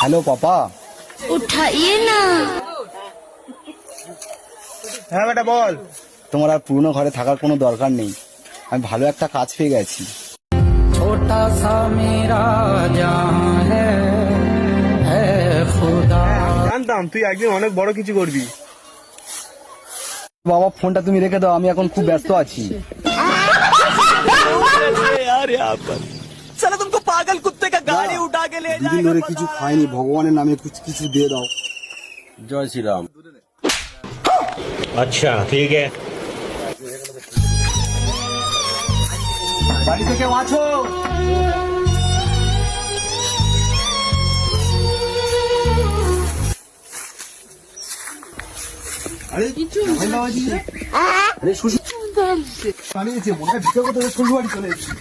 Hello पापा। उठाइए ना। হ্যাঁ বেটা বল। তোমার আর পুরনো ঘরে থাকার কোনো দরকার নেই, আমি ভালো একটা কাজ পেয়ে গেছি। छोटा सा मेरा जहां है खुदा। জানতাম তুই একদিন অনেক বড় কিছু করবি। বাবা ফোনটা তুমি রেখে দাও, আমি এখন খুব ব্যস্ত আছি। साला तुमको पागल कुत्ते का गाड़ी उठा के ले দুদিন ধরে কিছু খাইনি, ভগবানের নামে কিছু দিয়ে দাও। जय श्री राम। अच्छा ठीक है। বাড়ি থেকে আছো? আরে ভাই বাবাজি, আরে শ্বশুর পালিয়েছে, মনে হয় ভিতরে কোথাও শ্বশুর বাড়ি চলে এসেছে।